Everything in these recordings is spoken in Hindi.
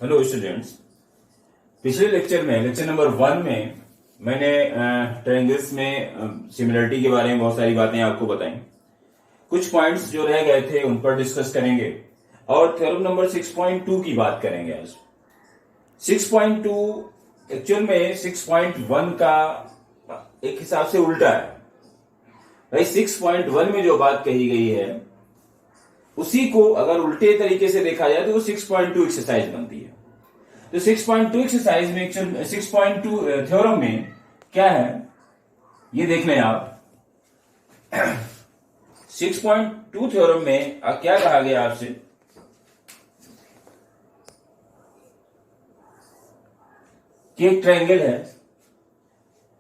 Hello students. पिछले लेक्चर में लेक्चर नंबर 1 में मैंने ट्रायंगल्स में सिमिलरिटी के बारे में बहुत सारी बातें आपको बताई। कुछ पॉइंट्स जो रह गए थे उन पर डिस्कस करेंगे और थ्योरम नंबर 6.2 की बात करेंगे आज। 6.2 एक्चुअल में 6.1 का एक हिसाब से उल्टा है। भाई 6.1 में जो बात कही गई है उसी को अगर उल्टे तरीके से देखा जाए तो वो 6.2 एक्सरसाइज बनती है। तो 6.2 एक्सरसाइज में 6.2 थ्योरम में क्या है ये देख लें आप। 6.2 थ्योरम में क्या कहा गया आपसे कि एक ट्रायंगल है,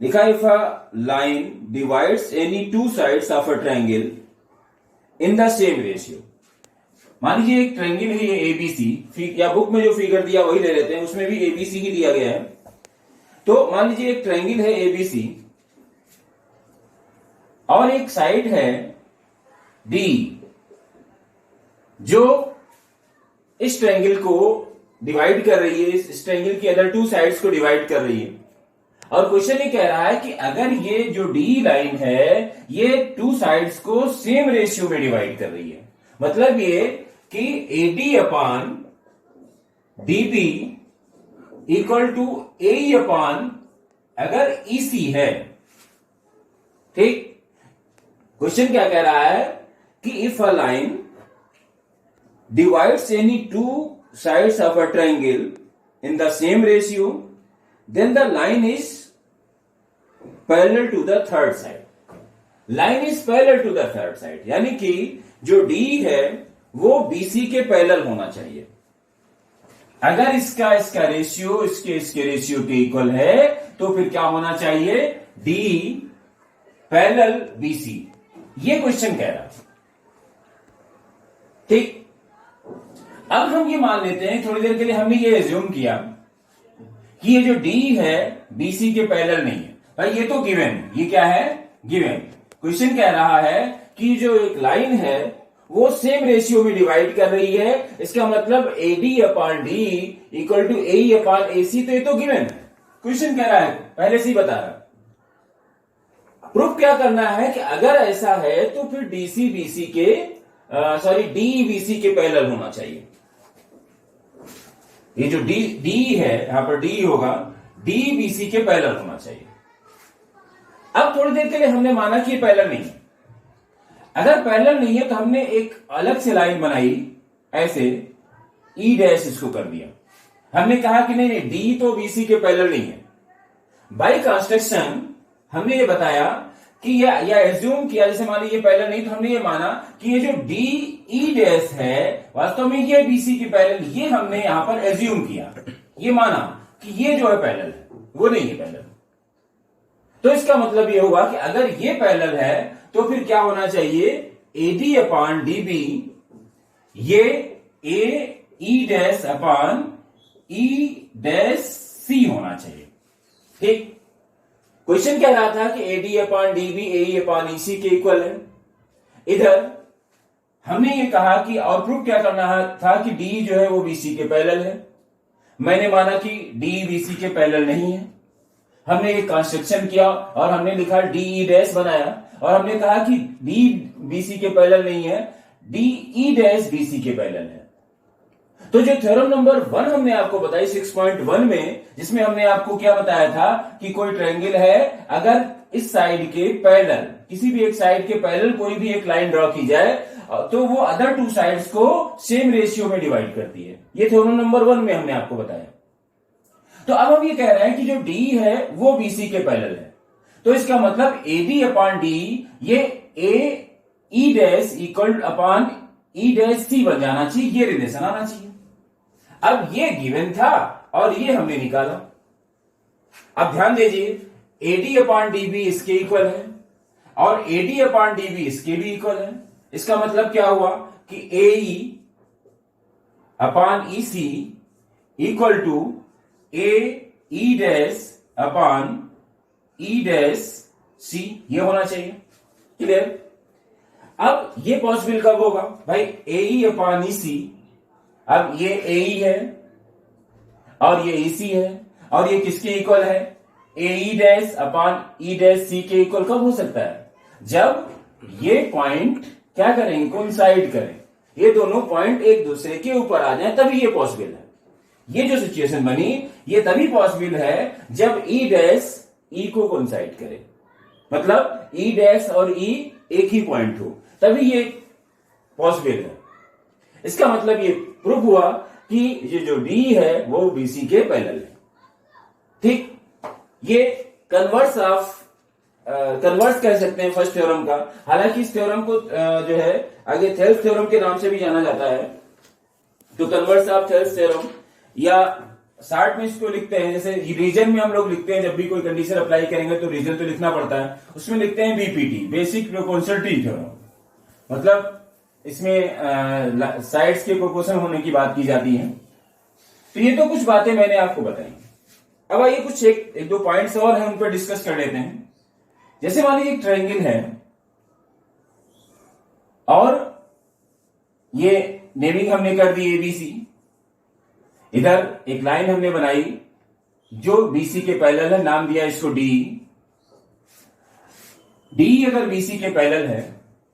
लिखा if a line divides any two sides of a triangle in the same ratio. मान लीजिए एक ट्रायंगल है ये एबीसी, या बुक में जो फिगर दिया वही ले लेते हैं, उसमें भी एबीसी ही दिया गया है। तो मान लीजिए एक ट्रायंगल है एबीसी और एक साइड है डी जो इस ट्रायंगल को डिवाइड कर रही है, इस ट्रायंगल की अदर टू साइड्स को डिवाइड कर रही है। और क्वेश्चन ये कह रहा है कि अगर ये जो डी लाइन है ये टू साइड्स को सेम रेशियो में डिवाइड कर रही है, मतलब ये कि AD upon DB equal to AE upon अगर EC है। ठीक, क्वेश्चन क्या कह रहा है कि if a line divides any two sides of a triangle in the same ratio then the line is parallel to the third side. Line is parallel to the third side, यानी कि जो D है वो BC के पैरेलल होना चाहिए। अगर इसका रेशियो इसके रेशियो के इक्वल है तो फिर क्या होना चाहिए, D पैरेलल BC। ये क्वेश्चन कह रहा है। ठीक, अब हम ये मान लेते हैं, थोड़ी देर के लिए हमने ये एज्यूम किया कि ये जो D है BC के पैरेलल नहीं है। भाई ये तो गिवन है, ये क्या है, गिवन। क्वेश्चन कह रहा है कि जो एक लाइन है वो सेम रेशियो में डिवाइड कर रही है, इसका मतलब AD upon D equal to AE upon AC। तो ये तो गिवन है, क्वेश्चन कह रहा है, पहले से ही बता रहा है। प्रूफ क्या करना है कि अगर ऐसा है तो फिर DC BC के D BC के पैरेलल होना चाहिए। ये जो D है यहां पर D होगा, D BC के पैरेलल होना चाहिए। अब थोड़ी देर के लिए हमने माना कि ये पैरेलल नहीं है। अगर पैरेलल नहीं है तो हमने एक अलग से लाइन बनाई, ऐसे E डैश इसको कर दिया। हमने कहा कि नहीं D तो BC के पैरेलल नहीं है। बाय कंस्ट्रक्शन हमने ये बताया कि या एज्यूम किया, जैसे मान लीजिए पैरेलल नहीं तो हमने ये माना कि ये जो DE डैश है वास्तव में ये BC के पैरेलल, ये हमने यहां पर एज्यूम किया, ये माना कि ये जो है पैरेलल है, वो नहीं है पैरेलल। तो इसका मतलब ये हुआ कि अगर ये पैरेलल है तो फिर क्या होना चाहिए, AD अपान DB ये AE dash upon E dash C होना चाहिए। ठीक, क्वेश्चन कह रहा था कि AD upon DB AE upon EC के इक्वल है। इधर हमने ये कहा कि और प्रूफ क्या करना था कि D जो है वो BC के पैरेलल है। मैंने माना कि D BC के पैरेलल नहीं है। हमने एक कंस्ट्रक्शन किया और हमने लिखा DE डैश बनाया और हमने कहा कि D BC के पैरेलल नहीं है, DE डैश BC के पैरेलल है। तो जो थ्योरम नंबर 1 हमने आपको बताई 6.1 में, जिसमें हमने आपको क्या बताया था कि कोई ट्रायंगल है, अगर इस साइड के पैरेलल, किसी भी एक साइड के पैरेलल कोई भी एक लाइन ड्रॉ की जाए तो वो अदर टू साइड्स को सेम रेशियो में डिवाइड करती है। ये थ्योरम नंबर 1 में हमने आपको बताया। तो अब हम ये कह रहे हैं कि जो D है वो BC के पैरेलल है, तो इसका मतलब AD अपान D ये AE डैश इक्वल अपान E डैश C बन जाना चाहिए, ये रिलेशन आना चाहिए। अब ये गिवन था और ये हमने निकाला। अब ध्यान दीजिए, AD अपान DB इसके इक्वल है और AD अपान DB इसके भी इक्वल है। इसका मतलब क्या हुआ कि AE upon EC equal to AE dash upon E dash C, ये होना चाहिए। क्लियर? अब ये पॉसिबल कब होगा भाई, AE अपान EC। अब ये AE है और ये EC है, और ये किसके इक्वल है? AE dash upon E dash C के इक्वल कब हो सकता है? जब ये पॉइंट क्या करेंगे? कोइंसाइड करें, ये दोनों पॉइंट एक दूसरे के ऊपर आ जाए, तभी ये पॉसिबल है। ये जो सिचुएशन बनी ये तभी पॉसिबल है जब E डैश E को कोइंसाइड करे, मतलब E डैश और E एक ही पॉइंट हो, तभी ये पॉसिबल है। इसका मतलब ये प्रूफ हुआ कि ये जो D है वो BC के पैरेलल है। ठीक, ये कन्वर्स कह सकते हैं फर्स्ट थ्योरम का। हालांकि इस थ्योरम को जो है आगे थेल्स थ्योरम के नाम से भी जाना जाता है। तो कन्वर्स ऑफ थेल्स थ्योरम, या शार्ट में इसको लिखते हैं, जैसे रीजन में हम लोग लिखते हैं जब भी कोई कंडीशन अप्लाई करेंगे तो रीजन तो लिखना पड़ता है, उसमें लिखते हैं BPT, बेसिक प्रोपोर्शनलिटी थ्योरम। मतलब इसमें साइड्स के प्रोपोर्शन होने की बात की जाती है। तो ये तो कुछ बातें मैंने आपको बताई। अब आइए कुछ एक दो पॉइंट्स और हैं, उन पर डिस्कस कर लेते हैं। जैसे मान लीजिए एक ट्रायंगल है और ये नेमिंग हमने कर दी ABC, इधर एक लाइन हमने बनाई जो BC के पैरेलल है, नाम दिया इसको DE। DE अगर BC के पैरेलल है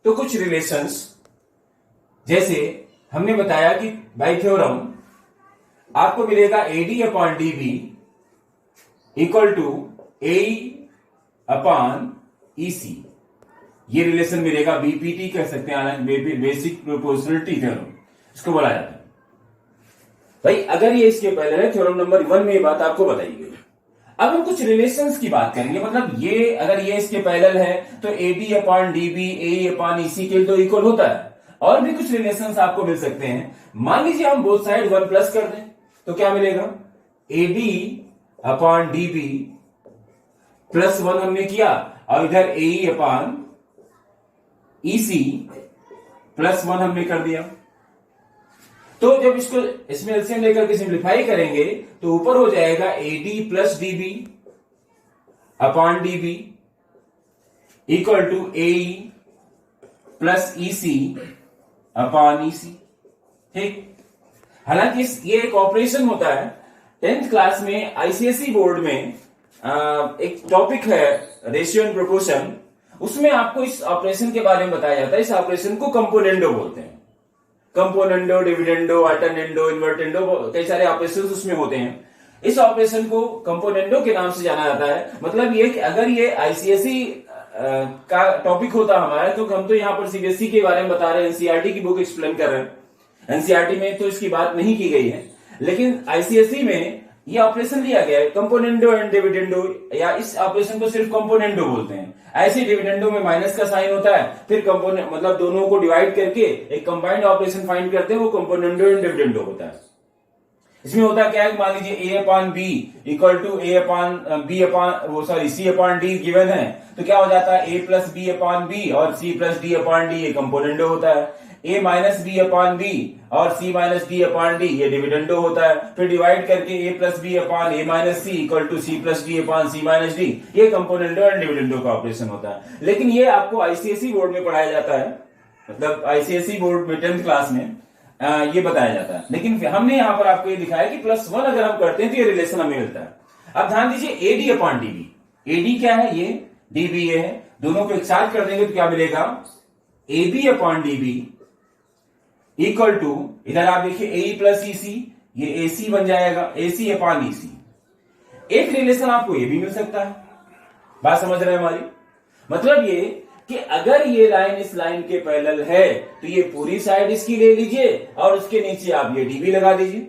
तो कुछ रिलेशंस, जैसे हमने बताया कि बाय थ्योरम आपको मिलेगा AD upon DB equal to AE upon EC। ये रिलेशन मिलेगा, BPT कह सकते हैं, बेसिक प्रोपोर्शनलिटी थ्योरम इसको बोला जाता है। भाई अगर ये इसके पैरेलल है, थ्योरम नंबर 1 में ये बात आपको बताई गई। अब हम कुछ रिलेशंस की बात करेंगे, मतलब ये अगर ये इसके पैरेलल है तो AD upon DB AE upon EC के तो इक्वल होता है। और भी कुछ रिलेशंस आपको मिल सकते हैं। मान लीजिए हम बोथ साइड 1 प्लस कर दें तो क्या मिलेगा? AD अपॉन DB प्लस 1 हमने किया, और इधर AE अपॉन EC प्लस 1 हमने कर दिया। तो जब इसको इसमें एलसीएम लेकर के सिंप्लीफाई करेंगे तो ऊपर हो जाएगा AD plus DB upon DB equal to AE plus EC upon EC। ठीक, हालांकि ये एक ऑपरेशन होता है। 10th क्लास में ICSE बोर्ड में एक टॉपिक है रेशियो एंड प्रोपोर्शन, उसमें आपको इस ऑपरेशन के बारे में बताया जाता है। इस ऑपरेशन को कंपोनेंडो बोलते हैं। कंपोनेंडो, डिविडेंडो, अल्टरनेंडो, इन्वर्टेंडो, कई सारे ऑपरेशन उसमें होते हैं। इस ऑपरेशन को कंपोनेंडो के नाम से जाना जाता है। मतलब ये कि अगर ये ICSE का टॉपिक होता हमारा, क्योंकि हम तो यहाँ पर CBSE के बारे में बता रहे हैं, NCERT की बुक एक्सप्लेन कर रहे हैं। NCERT में तो इसकी बात नहीं की गई है, लेकिन ICSE में ये ऑपरेशन लिया गया है, कंपोनेंडो एंड डिविडेंडो, या इस ऑपरेशन को सिर्फ कंपोनेंडो बोलते हैं। ऐसे डिविडेंडो में माइनस का साइन होता है, फिर कंपोनेंट मतलब दोनों को डिवाइड करके एक कंबाइंड ऑपरेशन फाइंड करते हैं, वो कंपोनेंडो एंड डिविडेंडो होता है। इसमें होता क्या है, मान लीजिए A upon B equal to A upon B upon C upon D given है, तो क्या हो जाता है A plus B upon B और C plus D upon D, ये कंपोनेंडो होता है। A minus B upon B और C minus D upon D, ये डिविडेंडो होता है। फिर डिवाइड करके A plus B upon A minus C equal to C plus D upon C minus D, ये कंपोनेंडो एंड डिविडेंडो का ऑपरेशन होता है। लेकिन ये आपको ICSE बोर्ड में पढ़ाया जाता है, मतलब ICSE बोर्ड में 10th क्लास में ये बताया जाता है। लेकिन हमने यहां पर आपको ये दिखाया कि +1 अगर हम करते हैं तो ये रिलेशन हमें मिलता है। अब ध्यान दीजिए AD अपॉन DB, AD क्या है, ये DB ये है, दोनों को एक साथ कर देंगे तो क्या मिलेगा, AB upon DB equal to, इधर आप देखिए AE प्लस EC, ये AC बन जाएगा, AC अपॉन EC। एक रिलेशन आपको ये भी मिल सकता है। बात समझ रहे हैं हमारी? मतलब ये कि अगर ये लाइन इस लाइन के पैरेलल है तो ये पूरी साइड इसकी ले लीजिए और उसके नीचे आप ये DB लगा दीजिए।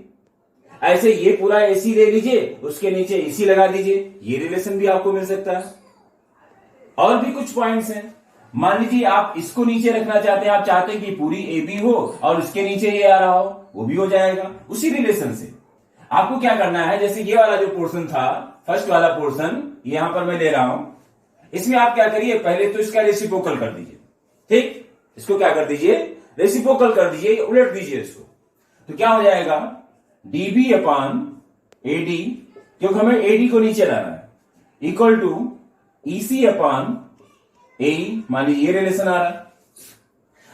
ऐसे ये पूरा AC ले लीजिए, उसके नीचे EC लगा दीजिए, ये रिलेशन भी आपको मिल सकता है। और भी कुछ पॉइंट्स हैं। मान लीजिए आप इसको नीचे रखना चाहते हैं, आप चाहते हैं कि पूरी AB हो और उसके नीचे ये आ रहा हो, वो भी हो जाएगा उसी रिलेशन से। आपको क्या करना है, जैसे ये वाला जो पोर्शन था, फर्स्ट वाला पोर्शन यहां पर मैं ले रहा हूं, इसमें आप क्या करिए, पहले तो इसका रेसिप्रोकल कर दीजिए। ठीक, इसको क्या कर दीजिए, रेसिप्रोकल कर दीजिए, उलट दीजिए इसको, तो क्या हो जाएगा DB अपॉन AD, क्योंकि हमें AD को नीचे लाना है, equal to EC upon AE। मान लीजिए ये रिलेशन आ रहा है,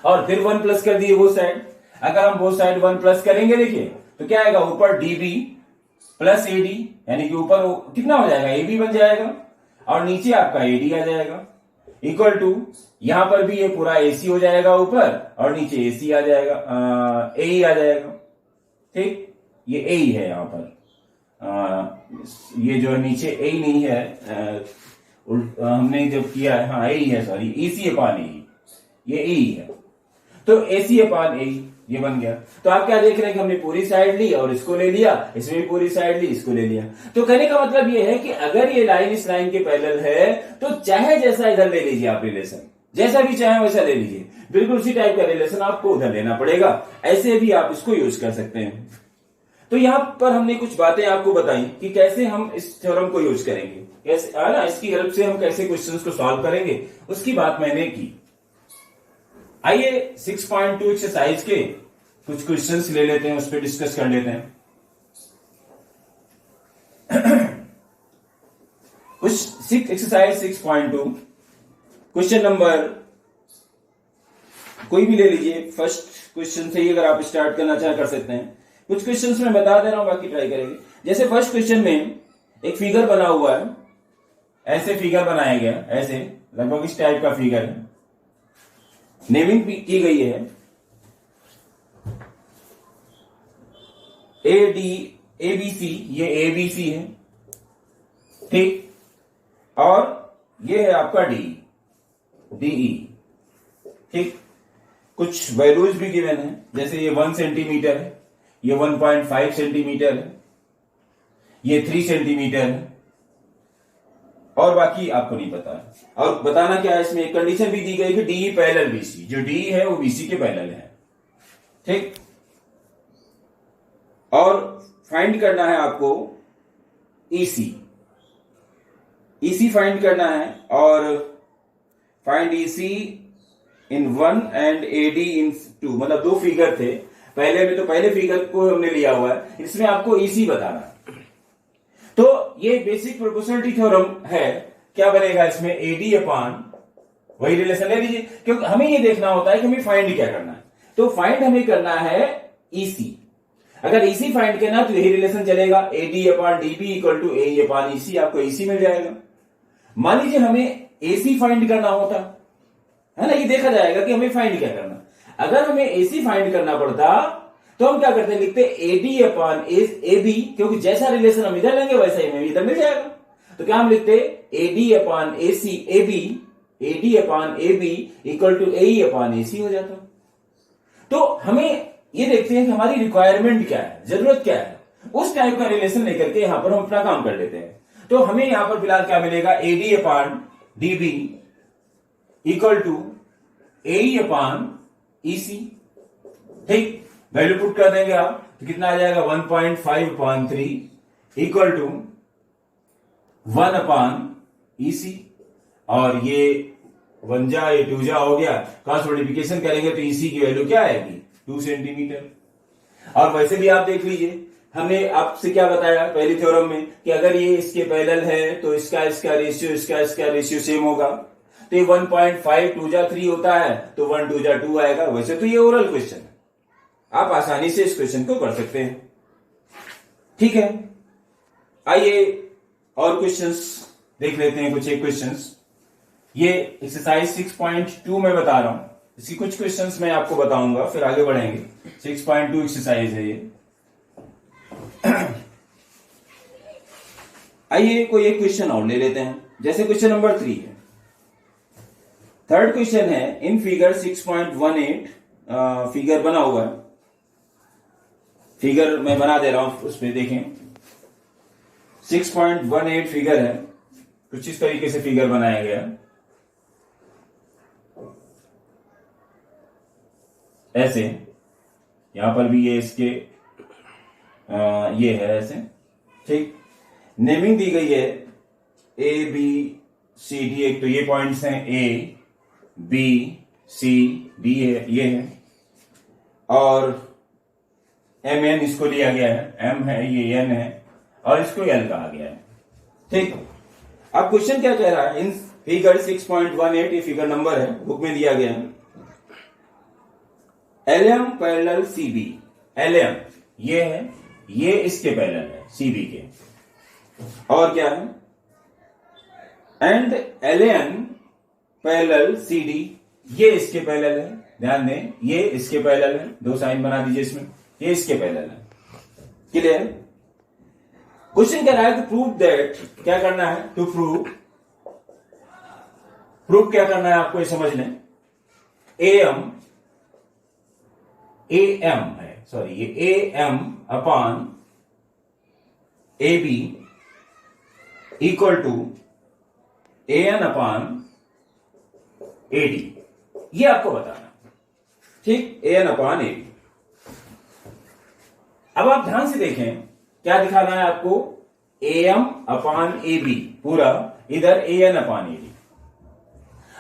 और फिर 1 प्लस कर दिए वो साइड। अगर हम वो साइड 1 प्लस करेंगे, देखिए तो क्या आएगा, ऊपर DB प्लस एडी, यानी कि ऊपर कितना हो जाएगा, एबी बन जाएगा और नीचे आपका एडी आ जाएगा, इक्वल टू यहां पर भी ये पूरा एसी हो जाएगा ऊपर और नीचे एसी आ जाएगा, ए आ जाएगा। ठीक, ये ए है यहां पर, ये जो नीचे ए नहीं है, हमने जब किया है, हाँ ए है, सॉरी, ईसी अपान ए, ये ए है, तो एसी अपान ए ये बन गया। तो आप क्या देख रहे हैं कि हमने पूरी साइड ली और इसको ले लिया, इसमें भी पूरी साइड ली, इसको ले लिया। तो कहने का मतलब ये है कि अगर ये लाइन इस लाइन के पैरेलल है तो चाहे जैसा इधर ले लीजिए आप रिलेशन, जैसा भी चाहे वैसा ले लीजिए, बिल्कुल उसी टाइप का रिलेशन आपको उधर लेना पड़ेगा। ऐसे भी आप इसको यूज कर सकते हैं। तो यहां पर हमने कुछ बातें आपको बताई कि कैसे हम इस थ्योरम को यूज करेंगे, कैसे ना इसकी हेल्प से हम कैसे क्वेश्चंस को सॉल्व करेंगे, उसकी बात मैंने की। आइए 6.2 एक्सरसाइज के कुछ क्वेश्चंस ले लेते हैं, उस पर डिस्कस कर लेते हैं। कुछ एक्सरसाइज 6.2 क्वेश्चन नंबर कोई भी ले लीजिए, फर्स्ट क्वेश्चन से ही अगर आप स्टार्ट करना चाहे कर सकते हैं। कुछ क्वेश्चंस मैं बता दे रहा हूं, बाकी ट्राई करेंगे। जैसे फर्स्ट क्वेश्चन में एक फिगर बना हुआ है, ऐसे फिगर बनाया गया, ऐसे लगभग इस टाइप का फिगर है, नेमिंग भी की गई है, ए डी ए बी सी, ये ए बी सी है, ठीक, और ये है आपका डी डीई, ठीक। कुछ वैल्यूज भी गिवन है, जैसे ये 1 सेंटीमीटर है, ये 1.5 सेंटीमीटर है, ये 3 सेंटीमीटर है, और बाकी आपको नहीं पता है। और बताना क्या है, इसमें एक कंडीशन भी दी गई कि डी पैरेलल बीसी, जो डी है वो बीसी के पैरेलल है, ठीक। और फाइंड करना है आपको ईसी, ईसी फाइंड करना है, और find EC in 1 and AD in 2, मतलब दो फिगर थे पहले में, तो पहले फिगर को हमने लिया हुआ है, इसमें आपको ईसी बताना है। तो ये बेसिक प्रोपोर्शनलिटी थ्योरम है, क्या बनेगा इसमें, एडी अपान वही रिलेशन ले लीजिए, क्योंकि हमें ये देखना होता है कि हमें फाइंड क्या करना है। तो फाइंड हमें करना है ईसी, अगर ईसी फाइंड करना तो यही रिलेशन चलेगा, AD upon DB equal to A upon EC, आपको ईसी मिल जाएगा। मान लीजिए हमें एसी फाइंड करना होता है ना, ये देखा जाएगा कि हमें फाइंड क्या करना। अगर हमें एसी फाइंड करना पड़ता तो हम क्या करते हैं, लिखते एडी अपान ए बी, क्योंकि जैसा रिलेशन हम इधर लेंगे वैसा ही हमें इधर मिल जाएगा। तो क्या हम लिखते AD upon A C A B, AD upon A B equal to A upon A C हो जाता। तो हमें ये देखते हैं कि हमारी रिक्वायरमेंट क्या है, जरूरत क्या है, उस टाइप का रिलेशन लेकर के यहां पर हम अपना काम कर लेते हैं। तो हमें यहां पर फिलहाल क्या मिलेगा, AD upon DB equal to A upon EC, ठीक। वैल्यू पुट कर देंगे आप तो कितना आ जाएगा, 1.5 upon 3 equal to 1 upon EC, और ये 1 जा ये 2 जा हो गया, क्रॉस मल्टीप्लिकेशन करेंगे तो ईसी की वैल्यू क्या आएगी, 2 सेंटीमीटर। और वैसे भी आप देख लीजिए, हमने आपसे क्या बताया पहली थ्योरम में कि अगर ये इसके पैरेलल है तो इसका रेशियो इसका रेशियो सेम होगा। तो ये 1.5 2 जा 3 होता है तो 1 2 जा 2 आएगा। वैसे तो ये ओरल क्वेश्चन है, आप आसानी से इस क्वेश्चन को कर सकते हैं, ठीक है। आइए और क्वेश्चंस देख लेते हैं, कुछ एक क्वेश्चंस। ये एक्सरसाइज 6.2 में बता रहा हूं, इसकी कुछ क्वेश्चंस मैं आपको बताऊंगा, फिर आगे बढ़ेंगे। 6.2 एक्सरसाइज है ये। आइए कोई एक क्वेश्चन और ले लेते हैं, जैसे क्वेश्चन नंबर 3 है। थर्ड क्वेश्चन है, इन फिगर 6.18 फिगर बना हुआ है, फिगर मैं बना दे रहा हूं, उसमें देखें 6.18 फिगर है, कुछ इस तरीके से फिगर बनाया गया, ऐसे। यहां पर भी ये इसके ये है ऐसे, ठीक। नेमिंग दी गई है ए बी सी डी, एक तो ये पॉइंट्स हैं ए बी सी डी है, ये है, और एम एन इसको लिया गया है, एम है ये एन है, और इसको एल कहा गया है, ठीक। अब क्वेश्चन क्या कह रहा है, इन फिगर 6.18 ये फिगर नंबर है, बुक में दिया गया है, L M parallel C B, L M ये है ये इसके पैरेलल है सीबी के। और क्या है, एंड एलएन पैरेलल सीडी, ये इसके पैरेलल है। ध्यान दें, ये इसके पैरेलल है, दो साइन बना दीजिए इसमें, ये इसके पैरेलल है। क्लियर? क्वेश्चन कह रहा है टू प्रूव दैट, क्या करना है, टू प्रूव क्या करना है आपको, ये समझ लें। एम है, सॉरी, ये M upon A B equal to N upon A D, ये आपको बताना, ठीक, एन अपॉन ए बी। अब आप ध्यान से देखें, क्या दिखाना है आपको, एम अपॉन ए बी पूरा, इधर एन अपॉन ए डी।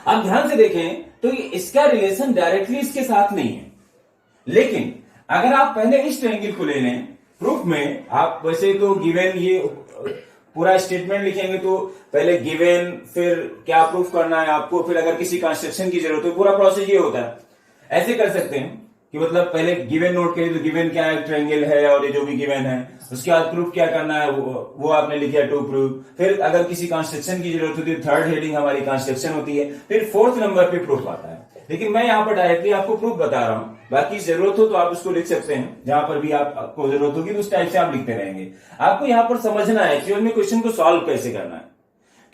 आप ध्यान से देखें तो इसका रिलेशन डायरेक्टली इसके साथ नहीं है, लेकिन अगर आप पहले इस ट्रायंगल को ले लें प्रूफ में, आप वैसे तो गिवन ये पूरा स्टेटमेंट लिखेंगे तो पहले गिवन, फिर क्या प्रूफ करना है आपको, फिर अगर किसी कंस्ट्रक्शन की जरूरत हो, पूरा प्रोसेस ये होता है। ऐसे कर सकते हैं कि मतलब पहले गिवन नोट करिए, तो गिवन क्या है, ट्रायंगल है, और ये जो भी गिवन है, उसके बाद प्रूफ क्या करना है वो आपने लिखा टू प्रूफ। फिर अगर किसी कंस्ट्रक्शन की जरूरत होती है, थर्ड हेडिंग हमारी कंस्ट्रक्शन होती है, फिर फोर्थ नंबर पे प्रूफ आता है। लेकिन मैं यहाँ पर डायरेक्टली आपको प्रूफ बता रहा हूं, बाकी जरूरत हो तो आप उसको लिख सकते हैं, जहां पर भी आपको जरूरत होगी तो उस टाइप से आप लिखते रहेंगे। आपको यहाँ पर समझना है एक्चुअल में क्वेश्चन को सॉल्व कैसे करना है,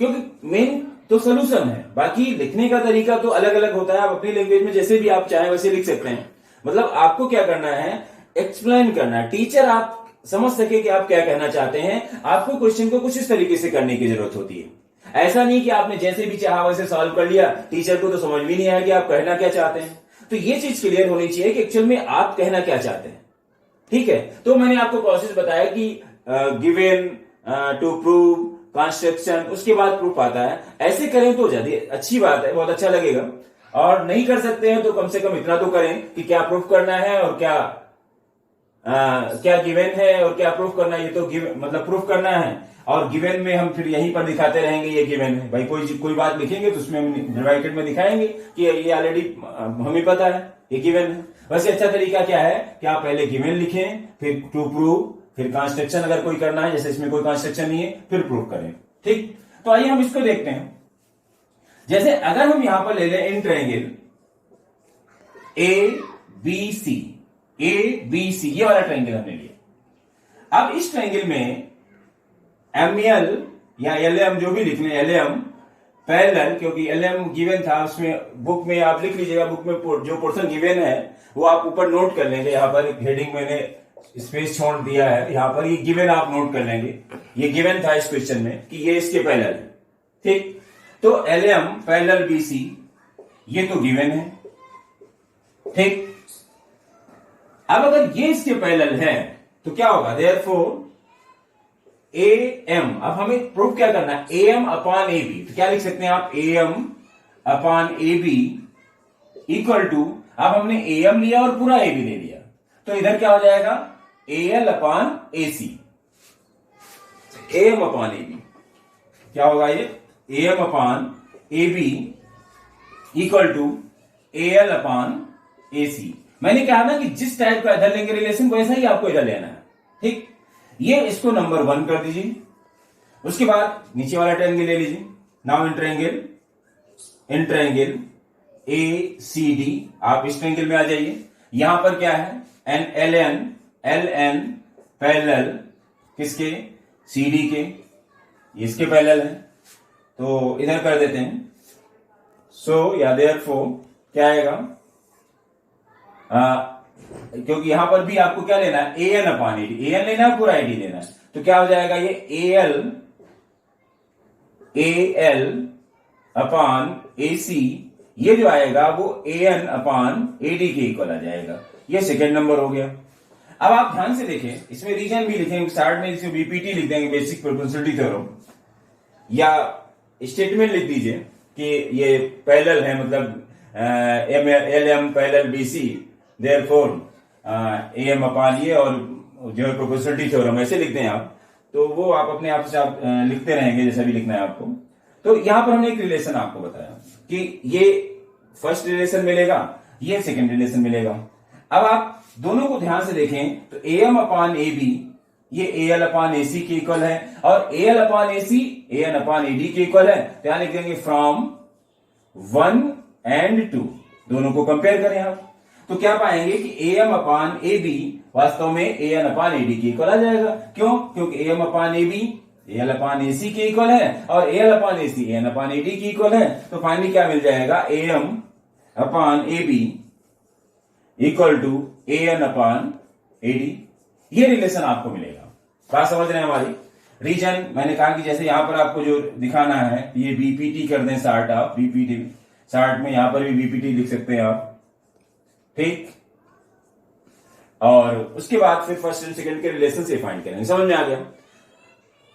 क्योंकि मेन तो सोल्यूशन है, बाकी लिखने का तरीका तो अलग अलग होता है। आप अपनी लैंग्वेज में जैसे भी आप चाहें वैसे लिख सकते हैं। मतलब आपको क्या करना है, एक्सप्लेन करना है, टीचर आप समझ सके कि आप क्या कहना चाहते हैं। आपको क्वेश्चन को कुछ इस तरीके से करने की जरूरत होती है। ऐसा नहीं कि आपने जैसे भी चाहा वैसे सॉल्व कर लिया, टीचर को तो समझ भी नहीं आया कि आप कहना क्या चाहते हैं। तो ये चीज क्लियर होनी चाहिए कि एक्चुअल में आप कहना क्या चाहते हैं। ठीक है, तो मैंने आपको प्रोसेस बताया कि गिवन, टू प्रूव, कंस्ट्रक्शन, उसके बाद प्रूफ आता है। ऐसे करें तो ज्यादा अच्छी बात है, बहुत अच्छा लगेगा। और नहीं कर सकते हैं तो कम से कम इतना तो करें कि क्या प्रूफ करना है और क्या गिवन है और क्या प्रूफ करना है। ये तो मतलब प्रूफ करना है, और गिवन में हम फिर यहीं पर दिखाते रहेंगे ये गिवन है। भाई कोई बात लिखेंगे तो उसमें हम ब्रैकेट में दिखाएंगे कि ये ऑलरेडी हमें पता है ये गिवन है। वैसे अच्छा तरीका क्या है कि आप पहले गिवन लिखें, फिर टू प्रूव, फिर कंस्ट्रक्शन अगर कोई करना है, जैसे इसमें कोई कंस्ट्रक्शन नहीं है, फिर प्रूव करें। ठीक, तो आइए हम इसको देखते हैं। जैसे अगर हम यहां पर ले लें इन ट्रायंगल ए बी सी, ये वाला ट्रायंगल हमने लिया। अब इस ट्रायंगल में एमएल या एलएम जो भी लिखने, एलएम पैरेलल, क्योंकि एलएम गिवन था, उसमें बुक में आप लिख लीजिएगा, बुक में जो पोर्शन गिवन है वो आप ऊपर नोट कर लेंगे। यहां पर हेडिंग मैंने स्पेस छोड़ दिया है, यहां पर ये गिवन आप नोट कर लेंगे। ये गिवन था इस क्वेश्चन में कि ये इसके पैरेलल है। ठीक, तो एलएम पैरेलल बीसी, ये तो गिवन है। ठीक, अब अगर ये इसके पैरेलल है तो क्या होगा, देयरफॉर ए एम। अब हमें प्रूफ क्या करना है, A M upon A B. तो क्या लिख सकते हैं आप, A M upon A B equal to, अब हमने ए एम लिया और पूरा ए बी ले लिया, तो इधर क्या हो जाएगा, A L upon A C. A M upon A B क्या होगा, ये A M upon A B equal to A L upon A C. मैंने कहा ना कि जिस टाइप का इधर लेंगे रिलेशन, वैसा ही आपको इधर लेना है। ठीक, ये इसको नंबर 1 कर दीजिए। उसके बाद नीचे वाला ट्रायंगल ले लीजिए। Now in triangle A C D, आप इस ट्रायंगल में आ जाइए। यहां पर क्या है, एन एल एन पैरेलल किसके, सी डी के, इसके पैरेलल है, तो इधर कर देते हैं। सो या देयरफॉर क्या आएगा, क्योंकि यहां पर भी आपको क्या लेना है, A N upon A D, A N लेना है, पूरा ए डी लेना है। तो क्या हो जाएगा, ये ए एल अपॉन ए सी, ये जो आएगा वो ए एन अपॉन ए डी के इक्वल आ जाएगा। ये सेकेंड नंबर हो गया। अब आप ध्यान से देखें, इसमें रीजन भी लिखेंगे, स्टार्ट में इसमें बीपीटी लिख देंगे, बेसिक प्रोपोर्शनलिटी थ्योरम, या स्टेटमेंट लिख दीजिए कि ये पैरेलल है, मतलब L M parallel B C, therefore A M upon ये, और जो है प्रोपोर्शनलिटी थ्योरम, ऐसे लिखते हैं आप। तो वो आप अपने आप से आप लिखते रहेंगे जैसा भी लिखना है आपको। तो यहां पर हमने एक रिलेशन आपको बताया कि ये फर्स्ट रिलेशन मिलेगा, ये सेकंड रिलेशन मिलेगा। अब आप दोनों को ध्यान से देखें तो A M upon A B ये AL अपान AC के इक्वल है और AL upon AC AN upon AD के इक्वल है। तो यहां लिख देंगे फ्रॉम 1 and 2, दोनों को कंपेयर करें आप तो क्या पाएंगे कि AM अपान AB वास्तव में AN अपान AD के इक्वल आ जाएगा। क्यों? क्योंकि AM upon AB AL upon AC के इक्वल है और AL upon AC AN upon AD के इक्वल है। तो फाइनली क्या मिल जाएगा, AM upon AB equal to AN upon AD, ये रिलेशन आपको मिलेगा। बात समझ रहे हैं हमारी। रीजन मैंने कहा कि जैसे यहां पर आपको जो दिखाना है ये बीपीटी कर दें चार्ट, आप बीपीटी चार्ट में यहां पर भी बीपीटी लिख सकते हैं आप, ठीक। और उसके बाद फिर फर्स्ट एंड सेकंड के रिलेशन से फाइंड करेंगे। समझ में आ गया?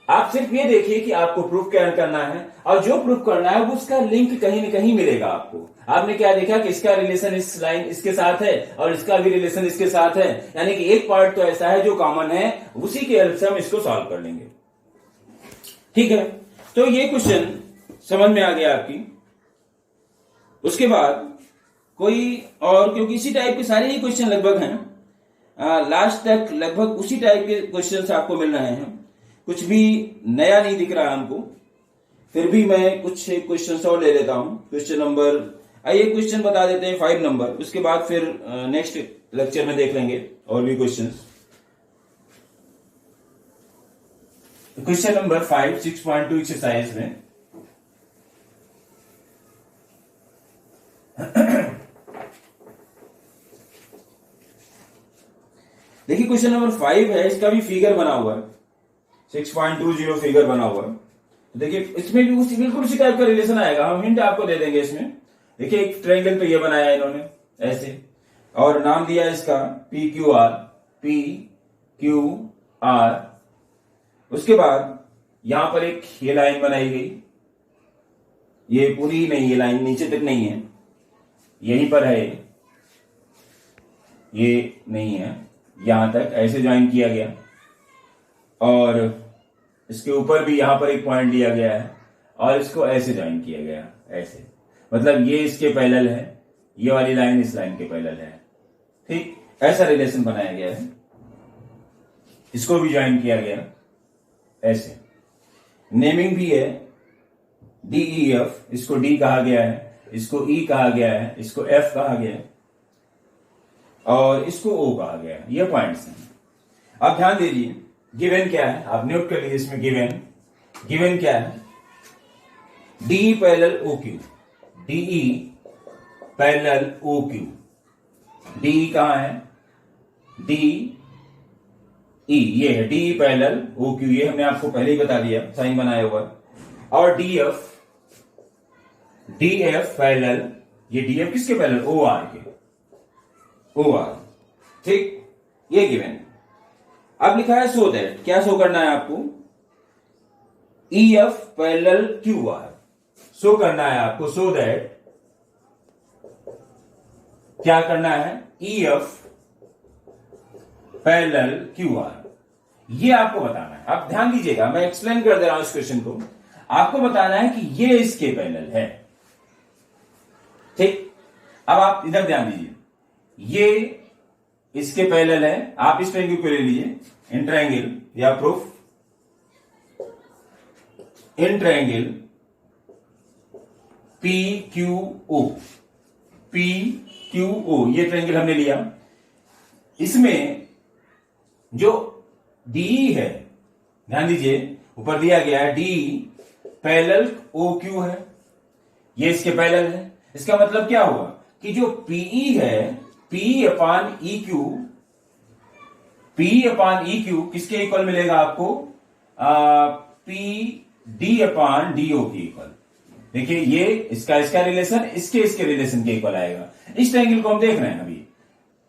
आप सिर्फ ये देखिए कि आपको प्रूफ क्या करना है और जो प्रूफ करना है उसका लिंक कहीं न कहीं मिलेगा आपको। आपने क्या देखा कि इसका रिलेशन इस लाइन इसके साथ है और इसका भी रिलेशन इसके साथ है, यानी कि एक पार्ट तो ऐसा है जो कॉमन है, उसी के हेल्प से हम इसको सॉल्व कर लेंगे। ठीक है, तो ये क्वेश्चन समझ में आ गया आपकी। उसके बाद कोई और, क्योंकि इसी टाइप के सारे ही क्वेश्चन लगभग हैं, लास्ट तक लगभग उसी टाइप के क्वेश्चन आपको मिल रहे हैं, कुछ भी नया नहीं दिख रहा हमको। फिर भी मैं कुछ क्वेश्चन और ले लेता हूं। क्वेश्चन नंबर, आइए क्वेश्चन बता देते हैं 5 नंबर, उसके बाद फिर नेक्स्ट लेक्चर में देख लेंगे और भी क्वेश्चंस। क्वेश्चन नंबर 5 6.2 एक्सरसाइज में देखिए क्वेश्चन नंबर 5 है, इसका भी फिगर बना हुआ है, 6.20 फिगर बना हुआ है। देखिए इसमें भी बिल्कुल उसी टाइप का रिलेशन आएगा, हम हिंट आपको दे देंगे इसमें। देखिए एक ट्रायंगल पे ये बनाया इन्होंने ऐसे और नाम दिया इसका PQR, PQR। उसके बाद यहां पर एक ये लाइन बनाई गई, ये पूरी नहीं, ये लाइन नीचे तक नहीं है, यहीं पर है, ये नहीं है, यहां तक ऐसे ज्वाइन किया गया और इसके ऊपर भी यहां पर एक पॉइंट दिया गया है और इसको ऐसे ज्वाइन किया गया, ऐसे, मतलब ये इसके पैरेलल है, ये वाली लाइन इस लाइन के पैरेलल है, ठीक। ऐसा रिलेशन बनाया गया है, इसको भी ज्वाइन किया गया ऐसे। नेमिंग भी है DEF, इसको D कहा गया है, इसको E कहा गया है, इसको F कहा गया है और इसको O कहा गया है। ये पॉइंट्स हैं। अब ध्यान दीजिए गिवन क्या है, आप नोट कर लीजिए इसमें गिवन क्या है, DE parallel OQ, DE parallel OQ, DE कहां है, DE ये है DE पैरेलल OQ, ये हमने आपको पहले ही बता दिया, साइन बनाया हुआ। और DF पैरेलल, ये DF किसके पैरेलल, OR के, OR, ठीक। ये गिवन। अब लिखा है सो दैट, क्या शो करना है आपको, EF पैरेलल QR शो करना है आपको, सो दैट क्या करना है, EF पैरेलल QR, ये आपको बताना है। आप ध्यान दीजिएगा, मैं एक्सप्लेन कर दे रहा हूं इस क्वेश्चन को, आपको बताना है कि ये इसके पैरेलल है, ठीक। अब आप इधर ध्यान दीजिए, ये इसके पैरेलल है, आप इस ट्रायंगल को ले लीजिए, इन ट्रायंगल या प्रूफ, इन ट्रायंगल PQO, ये ट्रायंगल हमने लिया, इसमें जो DE है, ध्यान दीजिए ऊपर दिया गया है DE पैरेलल OQ है, ये इसके पैरेलल है। इसका मतलब क्या हुआ कि जो PE है, PE अपान EQ किसके इक्वल मिलेगा आपको, PD अपान DO के इक्वल। देखिए ये इसका रिलेशन इसके रिलेशन के इक्वल आएगा। इस ट्रायंगल को हम देख रहे हैं अभी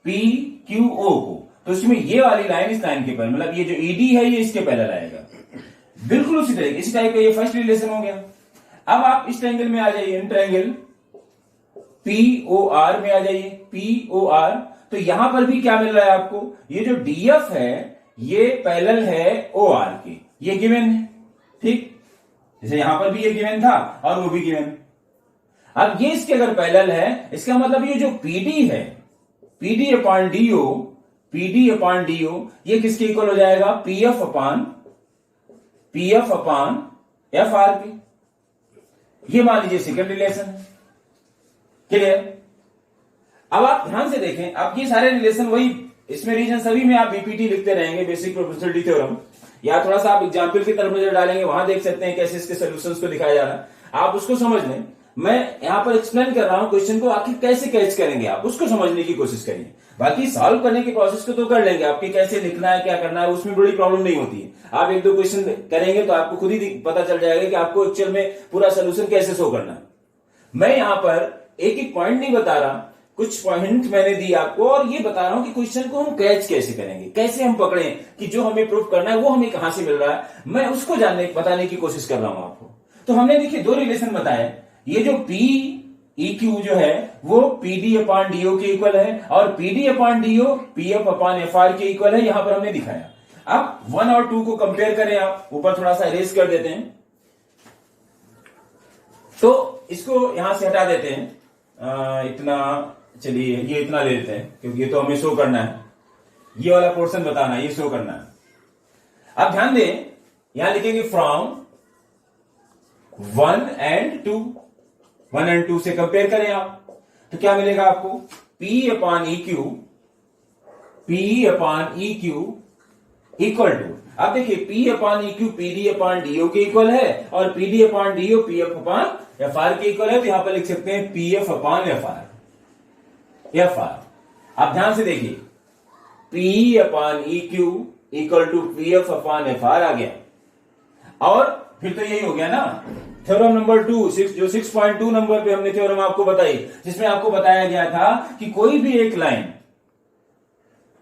PQO को, तो इसमें ये वाली लाइन इस लाइन के पैरेलल, मतलब ये जो ED है ये इसके पैरेलल आएगा, बिल्कुल उसी तरीके, इसी टाइप का ये फर्स्ट रिलेशन हो गया। अब आप इस ट्रायंगल में आ जाइए, इन ट्रायंगल POR में आ जाइए, POR, तो यहां पर भी क्या मिल रहा है आपको, ये जो DF है ये पैरेलल है OR के, ये गिवन है, ठीक। जैसे यहां पर भी ये गिवन था और वो भी गिवन। अब ये इसके अगर पैरेलल है, इसका मतलब ये जो PD है, PD upon DO, PD upon DO, ये किसके इक्वल हो जाएगा? PF upon FRP। ये मान लीजिए सेकंड रिलेशन है। क्लियर? अब आप ध्यान से देखें, अब ये सारे रिलेशन वही, इसमें रीजन सभी में आप बीपीटी लिखते रहेंगे, बेसिक प्रोपोर्शनलिटी थ्योरम, या थोड़ा सा आप एग्जाम्पल की तरफ नजर डालेंगे, वहां देख सकते हैं कैसे इसके सोल्यूशंस को दिखाया जा रहा है, आप उसको समझ लें। मैं यहां पर एक्सप्लेन कर रहा हूं क्वेश्चन को आखिर कैसे कैच करेंगे, आप उसको समझने की कोशिश करिए। बाकी सॉल्व करने की प्रोसेस को तो कर लेंगे, आपके कैसे लिखना है, क्या करना है, उसमें बड़ी प्रॉब्लम नहीं होती है। आप एक दो क्वेश्चन करेंगे तो आपको खुद ही पता चल जाएगा कि आपको एक्चुअल में पूरा सोल्यूशन कैसे शो करना है। मैं यहां पर एक एक पॉइंट नहीं बता रहा, कुछ पॉइंट मैंने दिए आपको, और ये बता रहा हूं कि क्वेश्चन को हम कैच कैसे करेंगे, कैसे हम पकड़ें कि जो हमें प्रूफ करना है वो हमें कहां से मिल रहा है, मैं उसको बताने की कोशिश कर रहा हूं आपको। तो हमने देखिए दो रिलेशन बताए, ये जो PEQ जो है वो PD अपॉन DO के इक्वल है, और PD upon DO PF upon FR के इक्वल है, यहां पर हमने दिखाया। अब 1 और 2 को कंपेयर करें, आप ऊपर थोड़ा सा इरेज कर देते हैं, तो इसको यहां से हटा देते हैं, इतना, चलिए ये इतना ले लेते हैं क्योंकि ये तो हमें शो करना है, ये वाला पोर्शन बताना है, ये शो करना है। अब ध्यान दें, यहां लिखेंगे फ्रॉम 1 एंड 2, 1 एंड 2 से कंपेयर करें आप, तो क्या मिलेगा आपको? P upon EQ equal to, अब देखिए P upon EQ PD upon DO के इक्वल है, और PD upon DO PF upon FR के इक्वल है, तो यहां पर लिख सकते हैं PF अपॉन FR। अब ध्यान से देखिए, P upon EQ equal to PF upon FR आ गया, और फिर तो यही हो गया ना थ्योरम नंबर 2, जो 6.2 नंबर पे हमने थ्योरम आपको बताई, जिसमें आपको बताया गया था कि कोई भी एक लाइन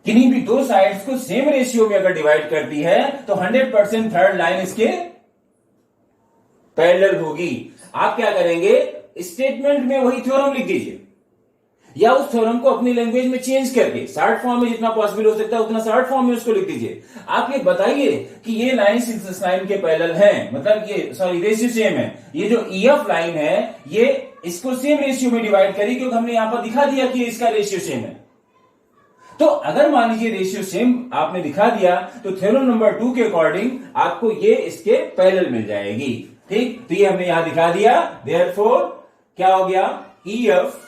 किन्हीं भी दो साइड्स को सेम रेशियो में अगर डिवाइड करती है तो 100% थर्ड लाइन इसके पैरेलल होगी। आप क्या करेंगे, स्टेटमेंट में वही थ्योरम लिख दीजिए, या उस थ्योरम को अपनी लैंग्वेज में चेंज करके शॉर्ट फॉर्म में जितना पॉसिबल हो सकता है उतना शॉर्ट फॉर्म में उसको लिख दीजिए। आप ये बताइए कि ये लाइन इस लाइन के पैरेलल है, मतलब ये सॉरी रेशियो सेम है, ये जो EF लाइन है ये इसको सेम रेशियो में डिवाइड करी, क्योंकि हमने यहां पर दिखा दिया कि इसका रेशियो सेम है। तो अगर मान लीजिए रेशियो सेम आपने दिखा दिया, तो थ्योरम नंबर 2 के अकॉर्डिंग आपको ये इसके पैरेलल मिल जाएगी। ठीक, तो ये हमने यहां दिखा दिया, देयरफॉर क्या हो गया, EF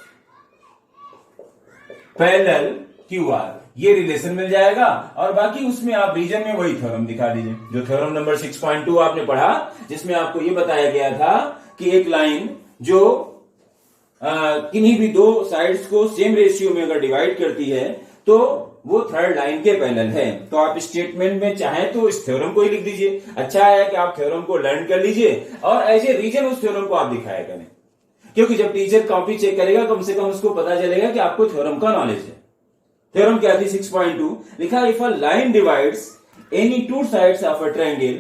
पैरेलल QR, ये रिलेशन मिल जाएगा, और बाकी उसमें आप रीजन में वही थ्योरम दिखा दीजिए, जो थ्योरम नंबर 6.2 आपने पढ़ा, जिसमें आपको ये बताया गया था कि एक लाइन जो किन्हीं भी दो साइड्स को सेम रेशियो में अगर डिवाइड करती है तो वो थर्ड लाइन के पैरेलल है। तो आप स्टेटमेंट में चाहें तो इस थ्योरम को ही लिख दीजिए। अच्छा है कि आप थ्योरम को लर्न कर लीजिए और एज ए रीजन उस थ्योरम को आप दिखाया करें, क्योंकि जब टीचर कॉपी चेक करेगा कम से कम उसको पता चलेगा कि आपको थ्योरम का नॉलेज है। थ्योरम क्या थी 6.2, लिखा if a line divides any two sides of a triangle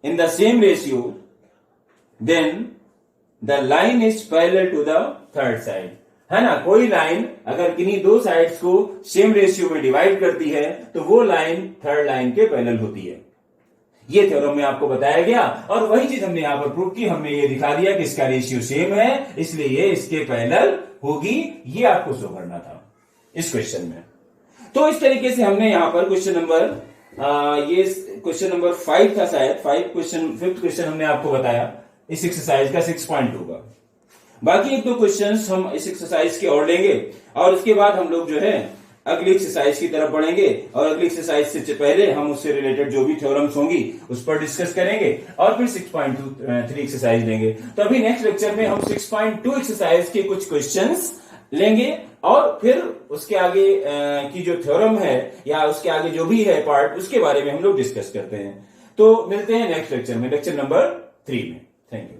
in the same ratio then the line is parallel to the third side, है ना। कोई लाइन अगर किन्हीं दो साइड्स को सेम रेशियो में डिवाइड करती है तो वो लाइन थर्ड लाइन के पैरेलल होती है। ये थ्योरम में आपको बताया गया, और वही चीज हमने यहां पर प्रूव की। हमने ये दिखा दिया कि इसका रेशियो सेम है, इसलिए ये इसके पैरेलल होगी। ये आपको शो करना था इस क्वेश्चन में। तो इस तरीके से हमने यहां पर क्वेश्चन नंबर ये क्वेश्चन नंबर 5 था शायद, फिफ्थ क्वेश्चन हमने आपको बताया इस एक्सरसाइज का 6.2 का। बाकी एक दो क्वेश्चंस हम इस एक्सरसाइज के और लेंगे, और उसके बाद हम लोग जो है अगली एक्सरसाइज की तरफ बढ़ेंगे, और अगली एक्सरसाइज से पहले हम उससे रिलेटेड जो भी थ्योरम्स होंगी उस पर डिस्कस करेंगे, और फिर 6.3 एक्सरसाइज लेंगे। तो अभी नेक्स्ट लेक्चर में हम 6.2 एक्सरसाइज के कुछ क्वेश्चंस लेंगे, और फिर उसके आगे की जो थ्योरम है या उसके आगे जो भी है पार्ट, उसके बारे में हम लोग डिस्कस करते हैं। तो मिलते हैं नेक्स्ट लेक्चर में, लेक्चर नंबर 3 में। Thank you.